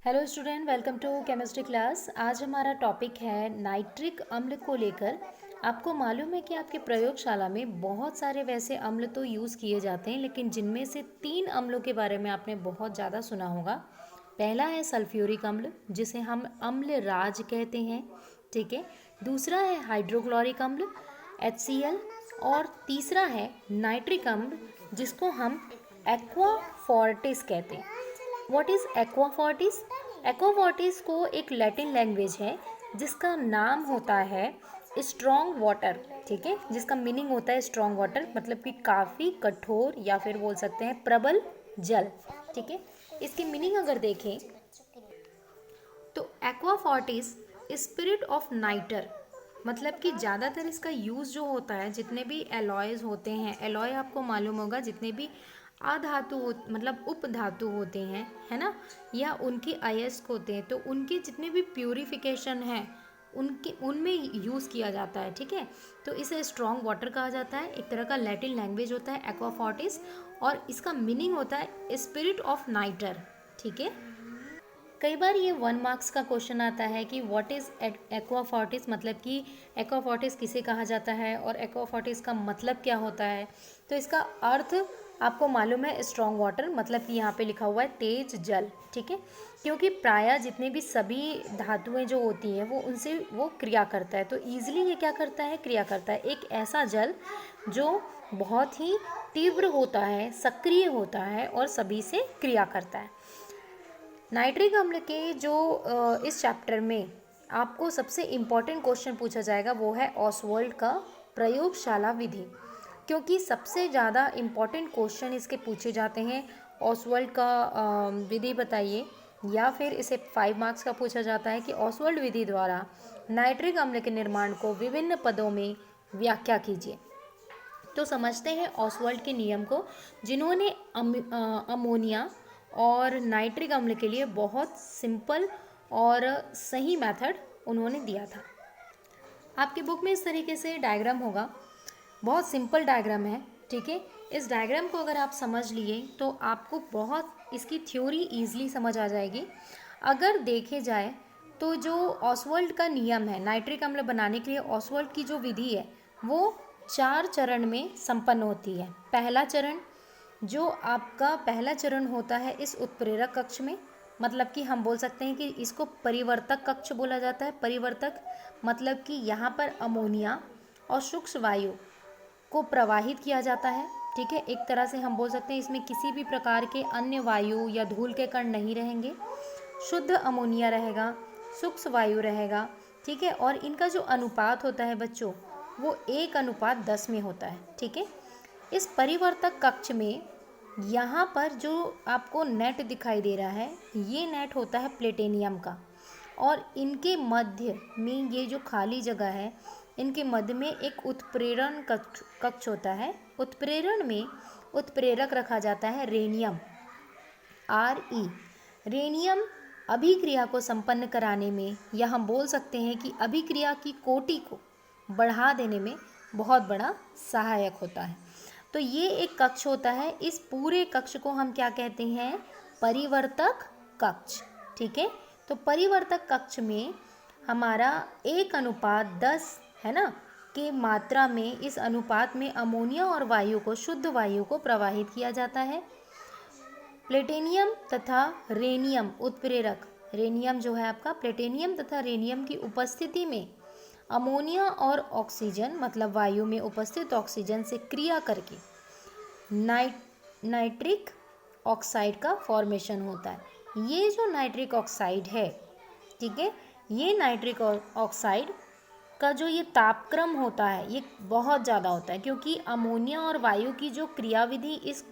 Hello student, welcome to chemistry class. आज हमारा topic है नाइट्रिक अम्ल को लेकर। आपको मालूम है कि आपके प्रयोगशाला में बहुत सारे वैसे अम्ल तो यूज़ किए जाते हैं, लेकिन जिनमें से 3 अम्लों के बारे में आपने बहुत ज़्यादा सुना होगा। पहला है सल्फ्यूरिक अम्ल, जिसे हम अम्ल राज कहते हैं, ठीक है। दूसरा है हाइड्रोक्लोरिक अम्ल HCl, और तीसरा है नाइट्रिक अम्ल, जिसको हम एक्वा फोर्टिस कहते हैं। What is aqua Fortis? Aqua Fortis को एक लैटिन लैंग्वेज है जिसका नाम होता है स्ट्रॉन्ग वाटर, ठीक है, जिसका मीनिंग होता है स्ट्रॉन्ग वाटर, मतलब कि काफ़ी कठोर या फिर बोल सकते हैं प्रबल जल, ठीक है। इसकी मीनिंग अगर देखें तो aqua fortis spirit of nitre, मतलब कि ज़्यादातर इसका यूज़ जो होता है, जितने भी एलॉयज़ होते हैं, एलॉय आपको मालूम होगा, जितने भी अधातु मतलब उपधातु होते हैं, है ना, या उनके अयस्क होते हैं, तो उनके जितने भी प्यूरिफिकेशन है उनके उनमें यूज़ किया जाता है, ठीक है। तो इसे स्ट्रॉन्ग वाटर कहा जाता है, एक तरह का लैटिन लैंग्वेज होता है एक्वा फोर्टिस, और इसका मीनिंग होता है स्पिरिट ऑफ नाइटर, ठीक है। कई बार ये 1 मार्क्स का क्वेश्चन आता है कि व्हाट इज़ एक्वा फोर्टिस, मतलब कि एक्वा फोर्टिस किसे कहा जाता है और एक्वा फोर्टिस का मतलब क्या होता है। तो इसका अर्थ आपको मालूम है स्ट्रॉन्ग वाटर, मतलब कि यहाँ पे लिखा हुआ है तेज जल, ठीक है। क्योंकि प्रायः जितने भी सभी धातुएं जो होती हैं वो उनसे वो क्रिया करता है, तो ईजिली ये क्या करता है, क्रिया करता है। एक ऐसा जल जो बहुत ही तीव्र होता है, सक्रिय होता है और सभी से क्रिया करता है। नाइट्रिक अम्ल के जो इस चैप्टर में आपको सबसे इम्पॉर्टेंट क्वेश्चन पूछा जाएगा वो है ऑसवाल्ड का प्रयोगशाला विधि, क्योंकि सबसे ज़्यादा इम्पॉर्टेंट क्वेश्चन इसके पूछे जाते हैं। ऑसवाल्ड का विधि बताइए, या फिर इसे 5 मार्क्स का पूछा जाता है कि ऑसवाल्ड विधि द्वारा नाइट्रिक अम्ल के निर्माण को विभिन्न पदों में व्याख्या कीजिए। तो समझते हैं ऑसवाल्ड के नियम को, जिन्होंने अमोनिया और नाइट्रिक अम्ल के लिए बहुत सिंपल और सही मेथड उन्होंने दिया था। आपकी बुक में इस तरीके से डायग्राम होगा, बहुत सिंपल डायग्राम है, ठीक है। इस डायग्राम को अगर आप समझ लिए तो आपको बहुत इसकी थ्योरी ईजिली समझ आ जाएगी। अगर देखे जाए तो जो ऑसवाल्ड का नियम है नाइट्रिक अम्ल बनाने के लिए, ऑसवाल्ड की जो विधि है वो 4 चरण में संपन्न होती है। पहला चरण, जो आपका पहला चरण होता है इस उत्प्रेरक कक्ष में, मतलब कि हम बोल सकते हैं कि इसको परिवर्तक कक्ष बोला जाता है। परिवर्तक मतलब कि यहाँ पर अमोनिया और सूक्ष्म वायु को प्रवाहित किया जाता है, ठीक है। एक तरह से हम बोल सकते हैं इसमें किसी भी प्रकार के अन्य वायु या धूल के कण नहीं रहेंगे, शुद्ध अमोनिया रहेगा, सूक्ष्म वायु रहेगा, ठीक है। और इनका जो अनुपात होता है बच्चों वो 1:10 में होता है, ठीक है। इस परिवर्तक कक्ष में यहाँ पर जो आपको नेट दिखाई दे रहा है ये नेट होता है प्लेटिनियम का, और इनके मध्य में ये जो खाली जगह है इनके मध्य में एक उत्प्रेरण कक्ष होता है। उत्प्रेरण में उत्प्रेरक रखा जाता है रेनियम, Re। रेनियम अभिक्रिया को संपन्न कराने में, या हम बोल सकते हैं कि अभिक्रिया की कोटि को बढ़ा देने में बहुत बड़ा सहायक होता है। तो ये एक कक्ष होता है, इस पूरे कक्ष को हम क्या कहते हैं, परिवर्तक कक्ष, ठीक है। तो परिवर्तक कक्ष में हमारा 1:10 है ना के मात्रा में, इस अनुपात में अमोनिया और वायु को, शुद्ध वायु को प्रवाहित किया जाता है। प्लेटिनियम तथा रेनियम उत्प्रेरक, रेनियम जो है आपका, प्लेटिनियम तथा रेनियम की उपस्थिति में अमोनिया और ऑक्सीजन, मतलब वायु में उपस्थित ऑक्सीजन से क्रिया करके नाइट्रिक ऑक्साइड का फॉर्मेशन होता है। ये जो नाइट्रिक ऑक्साइड है, ठीक है, ये नाइट्रिक ऑक्साइड का जो ये तापक्रम होता है ये बहुत ज़्यादा होता है, क्योंकि अमोनिया और वायु की जो क्रियाविधि इस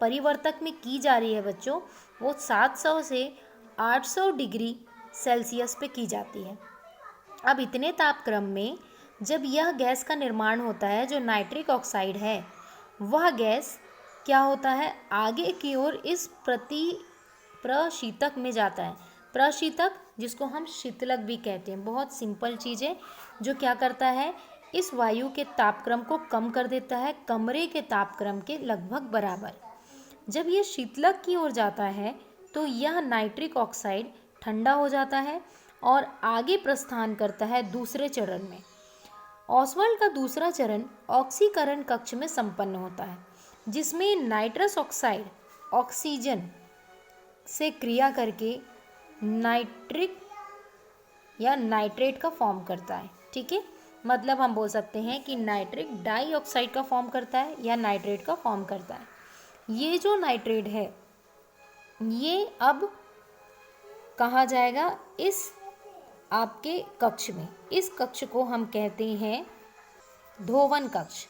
परिवर्तक में की जा रही है बच्चों, वो 700 से 800 डिग्री सेल्सियस पे की जाती है। अब इतने तापक्रम में जब यह गैस का निर्माण होता है, जो नाइट्रिक ऑक्साइड है, वह गैस क्या होता है, आगे की ओर इस प्रशीतक में जाता है। प्रशीतक जिसको हम शीतलक भी कहते हैं, बहुत सिंपल चीज़ है, जो क्या करता है, इस वायु के तापक्रम को कम कर देता है कमरे के तापक्रम के लगभग बराबर। जब ये शीतलक की ओर जाता है तो यह नाइट्रिक ऑक्साइड ठंडा हो जाता है और आगे प्रस्थान करता है दूसरे चरण में। ऑसवाल्ड का दूसरा चरण ऑक्सीकरण कक्ष में संपन्न होता है, जिसमें नाइट्रस ऑक्साइड ऑक्सीजन से क्रिया करके नाइट्रिक या नाइट्रेट का फॉर्म करता है। ठीक है, मतलब हम बोल सकते हैं कि नाइट्रिक डाइऑक्साइड का फॉर्म करता है या नाइट्रेट का फॉर्म करता है। ये जो नाइट्रेट है ये अब कहाँ जाएगा, इस आपके कक्ष में। इस कक्ष को हम कहते हैं धोवन कक्ष।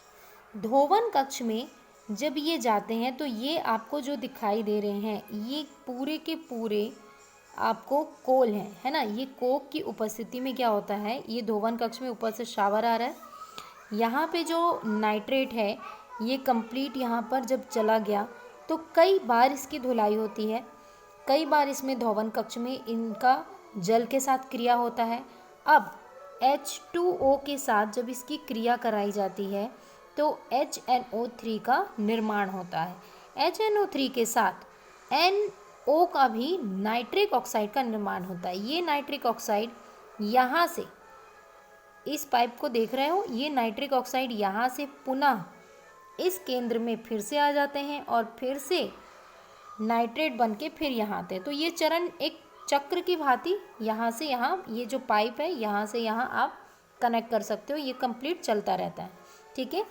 धोवन कक्ष में जब ये जाते हैं तो ये आपको जो दिखाई दे रहे हैं ये पूरे के पूरे आपको कोल हैं, है ना। ये कोक की उपस्थिति में क्या होता है, ये धोवन कक्ष में ऊपर से शावर आ रहा है। यहाँ पे जो नाइट्रेट है ये कंप्लीट यहाँ पर जब चला गया तो कई बार इसकी धुलाई होती है, कई बार इसमें धोवन कक्ष में इनका जल के साथ क्रिया होता है। अब H2O के साथ जब इसकी क्रिया कराई जाती है तो HNO3 का निर्माण होता है। HNO3 के साथ NO का भी नाइट्रिक ऑक्साइड का निर्माण होता है। ये नाइट्रिक ऑक्साइड यहाँ से, इस पाइप को देख रहे हो, ये नाइट्रिक ऑक्साइड यहाँ से पुनः इस केंद्र में फिर से आ जाते हैं और फिर से नाइट्रेट बन के फिर यहाँ आते हैं। तो ये चरण एक चक्र की भांति यहाँ से यहाँ, ये जो पाइप है यहाँ से यहाँ आप कनेक्ट कर सकते हो, ये कंप्लीट चलता रहता है। ठीक है,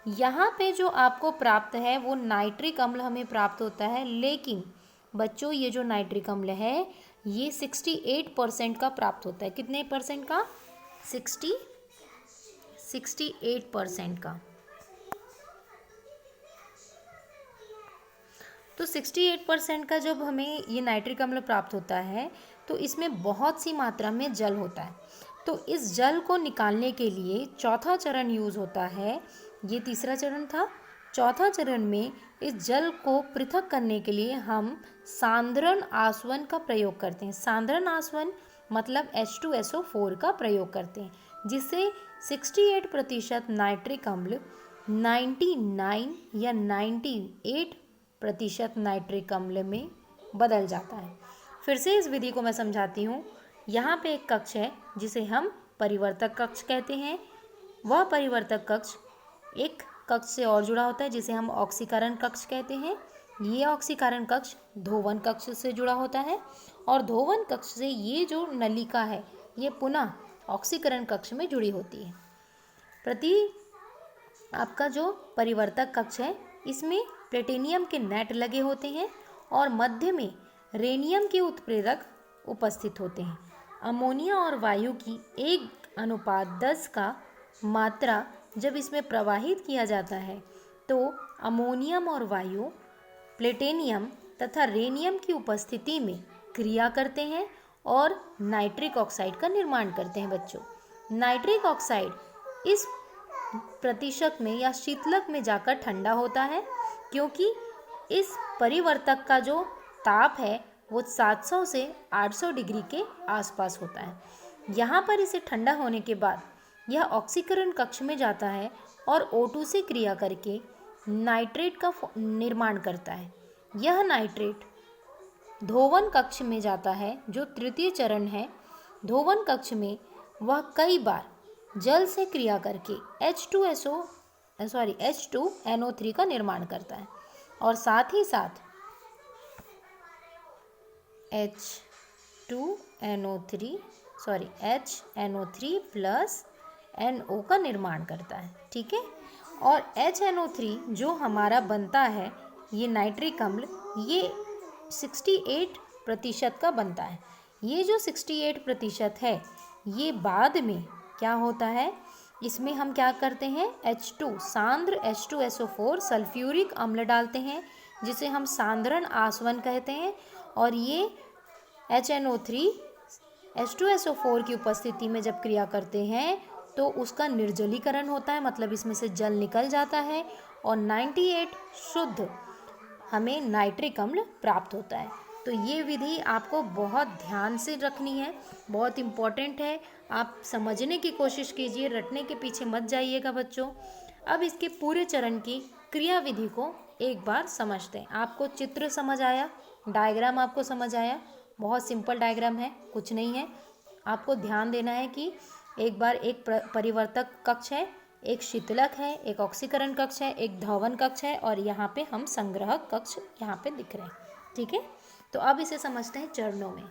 यहाँ पे जो आपको प्राप्त है वो नाइट्रिक अम्ल हमें प्राप्त होता है, लेकिन बच्चों ये जो नाइट्रिक अम्ल है ये 68% का प्राप्त होता है। कितने परसेंट का, 68% का। तो 68% का जब हमें ये नाइट्रिक अम्ल प्राप्त होता है तो इसमें बहुत सी मात्रा में जल होता है। तो इस जल को निकालने के लिए चौथा चरण यूज़ होता है। ये तीसरा चरण था। चौथा चरण में इस जल को पृथक करने के लिए हम सांद्रण आसवन का प्रयोग करते हैं। सांद्रण आसवन मतलब H2SO4 का प्रयोग करते हैं, जिससे 68% नाइट्रिक अम्ल 99 या 98% नाइट्रिक अम्ल में बदल जाता है। फिर से इस विधि को मैं समझाती हूँ। यहाँ पे एक कक्ष है जिसे हम परिवर्तक कक्ष कहते हैं। वह परिवर्तक कक्ष एक कक्ष से और जुड़ा होता है जिसे हम ऑक्सीकरण कक्ष कहते हैं। ये ऑक्सीकरण कक्ष धोवन कक्ष से जुड़ा होता है और धोवन कक्ष से ये जो नलिका है ये पुनः ऑक्सीकरण कक्ष में जुड़ी होती है। प्रति आपका जो परिवर्तक कक्ष है इसमें प्लेटिनियम के नेट लगे होते हैं और मध्य में रेनियम के उत्प्रेरक उपस्थित होते हैं। अमोनिया और वायु की 1:10 का मात्रा जब इसमें प्रवाहित किया जाता है तो अमोनियम और वायु प्लेटिनियम तथा रेनियम की उपस्थिति में क्रिया करते हैं और नाइट्रिक ऑक्साइड का निर्माण करते हैं। बच्चों, नाइट्रिक ऑक्साइड इस प्रतिशत में या शीतलक में जाकर ठंडा होता है, क्योंकि इस परिवर्तक का जो ताप है वो 700 से 800 डिग्री के आसपास होता है। यहाँ पर इसे ठंडा होने के बाद यह ऑक्सीकरण कक्ष में जाता है और O2 से क्रिया करके नाइट्रेट का निर्माण करता है। यह नाइट्रेट धोवन कक्ष में जाता है जो तृतीय चरण है। धोवन कक्ष में वह कई बार जल से क्रिया करके H2NO3 का निर्माण करता है और साथ ही साथ HNO3 प्लस NO का निर्माण करता है। ठीक है, और HNO3 जो हमारा बनता है ये नाइट्रिक अम्ल ये 68% का बनता है। ये जो 68% है ये बाद में क्या होता है, इसमें हम क्या करते हैं H2 सांद्र H2SO4 सल्फ्यूरिक अम्ल डालते हैं जिसे हम सांद्रण आसवन कहते हैं और ये HNO3 H2SO4 की उपस्थिति में जब क्रिया करते हैं तो उसका निर्जलीकरण होता है, मतलब इसमें से जल निकल जाता है और 98 शुद्ध हमें नाइट्रिक अम्ल प्राप्त होता है। तो ये विधि आपको बहुत ध्यान से रखनी है, बहुत इम्पॉर्टेंट है। आप समझने की कोशिश कीजिए, रटने के पीछे मत जाइएगा बच्चों। अब इसके पूरे चरण की क्रिया विधि को एक बार समझते हैं। आपको चित्र समझ आया, डायग्राम आपको समझ आया, बहुत सिंपल डायग्राम है, कुछ नहीं है। आपको ध्यान देना है कि एक बार एक परिवर्तक कक्ष है, एक शीतलक है, एक ऑक्सीकरण कक्ष है, एक धवन कक्ष है और यहाँ पे हम संग्रह कक्ष यहाँ पे दिख रहे हैं। ठीक है, तो अब इसे समझते हैं चरणों में।